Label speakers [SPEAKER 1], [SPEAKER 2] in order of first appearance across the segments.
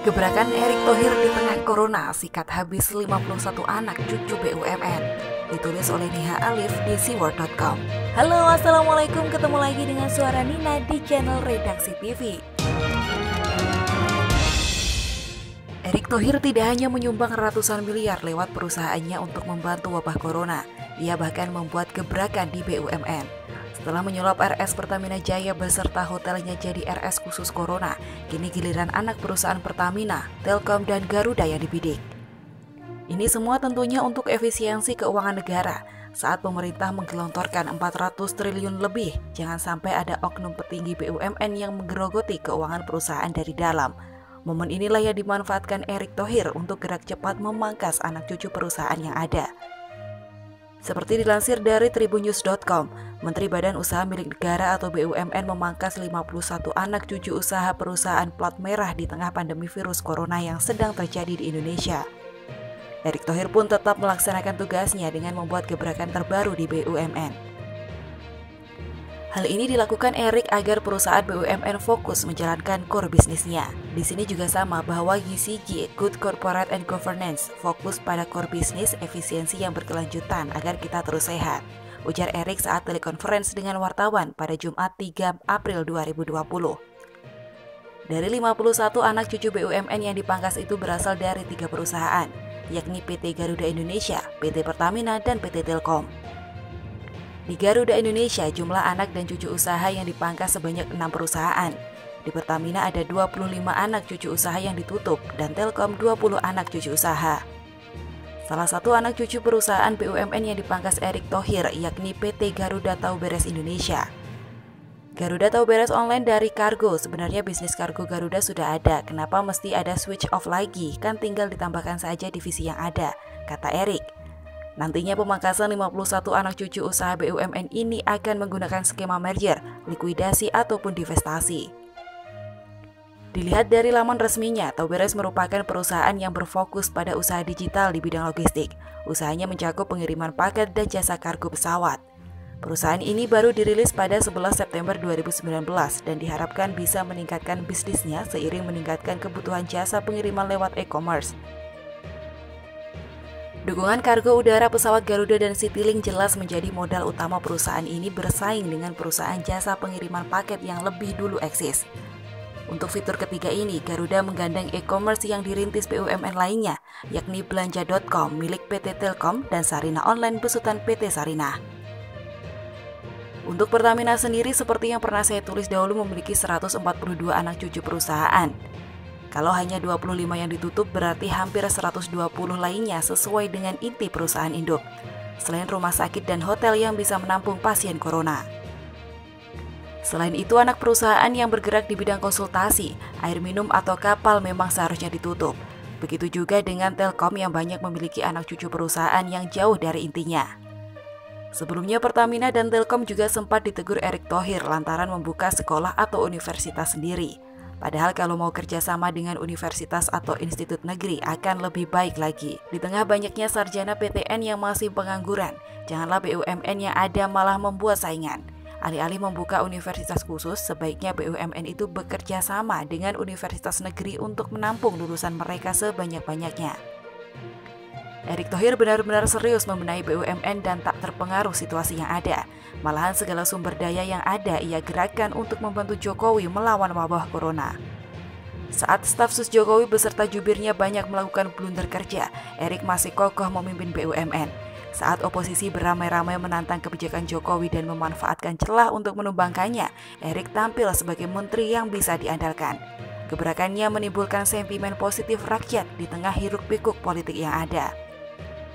[SPEAKER 1] Gebrakan Erick Thohir di tengah corona, sikat habis 51 anak cucu BUMN. Ditulis oleh Niha Alif di siword.com. Halo, assalamualaikum, ketemu lagi dengan suara Nina di channel Redaksi TV. Erick Thohir tidak hanya menyumbang ratusan miliar lewat perusahaannya untuk membantu wabah corona, ia bahkan membuat gebrakan di BUMN. Setelah menyulap RS Pertamina Jaya beserta hotelnya jadi RS khusus Corona, kini giliran anak perusahaan Pertamina, Telkom, dan Garuda yang dibidik. Ini semua tentunya untuk efisiensi keuangan negara. Saat pemerintah menggelontorkan 400 triliun lebih, jangan sampai ada oknum petinggi BUMN yang menggerogoti keuangan perusahaan dari dalam. Momen inilah yang dimanfaatkan Erick Thohir untuk gerak cepat memangkas anak cucu perusahaan yang ada. Seperti dilansir dari tribunnews.com, Menteri Badan Usaha Milik Negara atau BUMN memangkas 51 anak cucu usaha perusahaan plat merah di tengah pandemi virus corona yang sedang terjadi di Indonesia. Erick Thohir pun tetap melaksanakan tugasnya dengan membuat gebrakan terbaru di BUMN. Hal ini dilakukan Erick agar perusahaan BUMN fokus menjalankan core bisnisnya. Di sini juga sama bahwa GCG, Good Corporate and Governance, fokus pada core bisnis efisiensi yang berkelanjutan agar kita terus sehat, ujar Erick saat telekonferensi dengan wartawan pada Jumat 3 April 2020. Dari 51 anak cucu BUMN yang dipangkas itu berasal dari 3 perusahaan, yakni PT Garuda Indonesia, PT Pertamina, dan PT Telkom. Di Garuda Indonesia, jumlah anak dan cucu usaha yang dipangkas sebanyak 6 perusahaan. Di Pertamina ada 25 anak cucu usaha yang ditutup dan Telkom 20 anak cucu usaha. Salah satu anak cucu perusahaan BUMN yang dipangkas Erick Thohir yakni PT Garuda Tauberes Indonesia. Garuda Tauberes online dari kargo, sebenarnya bisnis kargo Garuda sudah ada, kenapa mesti ada switch off lagi, kan tinggal ditambahkan saja divisi yang ada, kata Erick. Nantinya pemangkasan 51 anak cucu usaha BUMN ini akan menggunakan skema merger, likuidasi ataupun divestasi. Dilihat dari laman resminya, Tauberes merupakan perusahaan yang berfokus pada usaha digital di bidang logistik. Usahanya mencakup pengiriman paket dan jasa kargo pesawat. Perusahaan ini baru dirilis pada 11 September 2019 dan diharapkan bisa meningkatkan bisnisnya seiring meningkatkan kebutuhan jasa pengiriman lewat e-commerce. Dukungan kargo udara pesawat Garuda dan Citylink jelas menjadi modal utama perusahaan ini bersaing dengan perusahaan jasa pengiriman paket yang lebih dulu eksis. Untuk fitur ketiga ini, Garuda menggandeng e-commerce yang dirintis BUMN lainnya, yakni belanja.com milik PT Telkom dan Sarina Online besutan PT Sarinah. Untuk Pertamina sendiri, seperti yang pernah saya tulis dahulu, memiliki 142 anak cucu perusahaan. Kalau hanya 25 yang ditutup, berarti hampir 120 lainnya sesuai dengan inti perusahaan induk, selain rumah sakit dan hotel yang bisa menampung pasien corona. Selain itu, anak perusahaan yang bergerak di bidang konsultasi, air minum atau kapal memang seharusnya ditutup. Begitu juga dengan Telkom yang banyak memiliki anak cucu perusahaan yang jauh dari intinya. Sebelumnya Pertamina dan Telkom juga sempat ditegur Erick Thohir lantaran membuka sekolah atau universitas sendiri. Padahal kalau mau kerjasama dengan universitas atau institut negeri akan lebih baik lagi. Di tengah banyaknya sarjana PTN yang masih pengangguran, janganlah BUMN yang ada malah membuat saingan. Alih-alih membuka universitas khusus, sebaiknya BUMN itu bekerja sama dengan universitas negeri untuk menampung lulusan mereka sebanyak-banyaknya. Erick Thohir benar-benar serius membenahi BUMN dan tak terpengaruh situasi yang ada. Malahan segala sumber daya yang ada ia gerakkan untuk membantu Jokowi melawan wabah corona. Saat staf sus Jokowi beserta jubirnya banyak melakukan blunder kerja, Erick masih kokoh memimpin BUMN. Saat oposisi beramai-ramai menantang kebijakan Jokowi dan memanfaatkan celah untuk menumbangkannya, Erick tampil sebagai menteri yang bisa diandalkan. Gebrakannya menimbulkan sentimen positif rakyat di tengah hiruk-pikuk politik yang ada.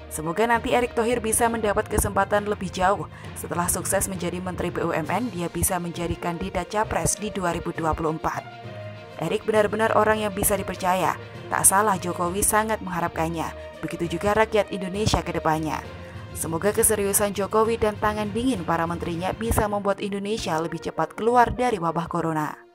[SPEAKER 1] Semoga nanti Erick Thohir bisa mendapat kesempatan lebih jauh. Setelah sukses menjadi Menteri BUMN, dia bisa menjadi kandidat capres di 2024. Erick benar-benar orang yang bisa dipercaya. Tak salah Jokowi sangat mengharapkannya. Begitu juga rakyat Indonesia ke depannya. Semoga keseriusan Jokowi dan tangan dingin para menterinya bisa membuat Indonesia lebih cepat keluar dari wabah corona.